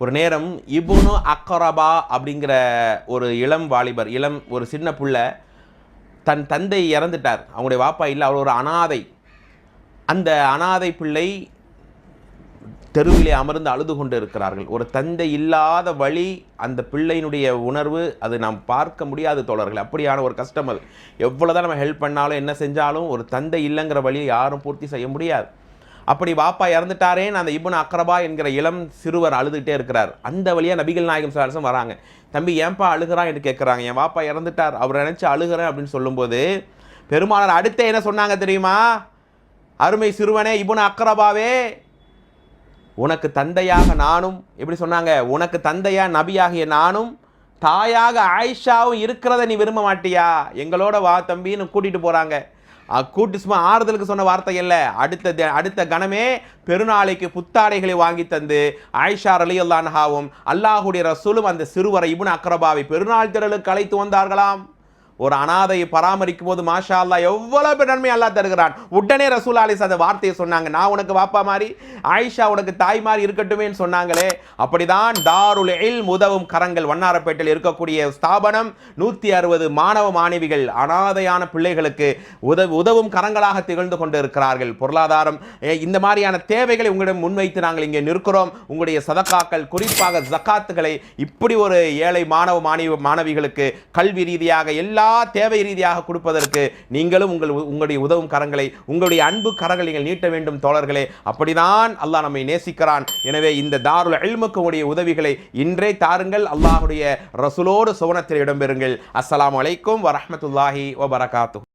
ஒரு நேரம் இப்னு அக்ரபா அப்படிங்கிற ஒரு இளம் வாலிபர், ஒரு சின்ன புள்ள, தன் தந்தை இறந்துட்டார், அவங்களுடைய வாப்பா இல்லை, அவர் ஒரு அனாதை. அந்த அனாதை பிள்ளை தெருவிலே அமர்ந்து அழுது கொண்டு இருக்கிறார்கள். ஒரு தந்தை இல்லாத வழி, அந்த பிள்ளையினுடைய உணர்வு அது நாம் பார்க்க முடியாது தோழர்கள். அப்படியான ஒரு கஷ்டம் அது. எவ்வளோதான் நம்ம ஹெல்ப் பண்ணாலும் என்ன செஞ்சாலும் ஒரு தந்தை இல்லைங்கிற வழியை யாரும் பூர்த்தி செய்ய முடியாது. அப்படி வாப்பா இறந்துட்டாரேன்னு அந்த இப்னு அக்ரபா என்கிற இளம் சிறுவர் அழுதுகிட்டே இருக்கிறார். அந்த வழியாக நபிகள் நாயகம் ஸல்லல்லாஹு அலைஹி வஸல்லம் வராங்க. தம்பி ஏன்பா அழுகிறான் என்று கேட்குறாங்க. என் வாப்பா இறந்துட்டார், அவர் நினச்சி அழுகிறேன் அப்படின்னு சொல்லும்போது பெருமானார் அடுத்த என்ன சொன்னாங்க தெரியுமா? அருமை சிறுவனே இப்னு அக்ரபாவே, உனக்கு தந்தையாக நானும், எப்படி சொன்னாங்க, உனக்கு தந்தையா நபியாகிய நானும் தாயாக ஆயிஷாவும் இருக்கிறத நீ விரும்ப மாட்டியா? எங்களோட வா தம்பின்னு கூட்டிகிட்டு போகிறாங்க. கூட்டு சும்மா ஆறுதலுக்கு சொன்ன வார்த்தை இல்லை, அடுத்த கணமே பெருநாளைக்கு புத்தாடைகளை வாங்கி தந்து ஆயிஷா ரலியல்லாஹு அன்ஹாவும் அல்லாஹுடைய ரசூலும் அந்த சிறுவரை இப்னு அக்ரபாவை பெருநாள் திடலுக்கு அழைத்து வந்தார்களாம். ஒரு அனாதையை பராமரிக்கும் போது மாஷா அல்லாஹ் எவ்வளவு பெரிய நன்மை அல்லாஹ் தருகிறான். உடனே ரசூல் அலைஹிஸ்ஸலாம் அந்த வார்த்தையை சொன்னாங்க, நான் உனக்கு வாப்பா மாதிரி, ஆயிஷா உனக்கு தாய் மாதிரி இருக்கட்டுமேன்னு சொன்னாங்களே. அப்படிதான் தாருல் இல்ம் உதவும் கரங்கள் வண்ணாரப்பேட்டையில் இருக்கக்கூடிய ஸ்தாபனம் 160 மாணவ மாணவிகள் அனாதையான பிள்ளைகளுக்கு உதவும் கரங்களாக திகழ்ந்து கொண்டு இருக்கிறார்கள். பொருளாதாரம் இந்த மாதிரியான தேவைகளை உங்களிடம் முன்வைத்து நாங்கள் இங்கே நிற்கிறோம். உங்களுடைய சதக்காக்கள், குறிப்பாக ஜக்காத்துகளை இப்படி ஒரு ஏழை மாணவ மாணவிகளுக்கு கல்வி ரீதியாக எல்லா தேவை ரீதியாக கொடுப்பதற்கு நீங்களும் உங்களுடைய உதவும் கரங்களை, உங்களுடைய அன்பு கரங்களை நீங்கள் நீட்ட வேண்டும் தோழர்களே. அப்படிதான் அல்லாஹ் நம்மை நேசிக்கிறான். எனவே இந்த தாருல் இல்முக்கு உடைய உதவிகளை இன்றே தாருங்கள். அல்லாஹ்வுடைய ரசூலோடு சுவனத்தில் இடம்பெறுங்கள். அஸ்ஸலாமு அலைக்கும் வரஹ்மத்துல்லாஹி வபரகாத்துஹு.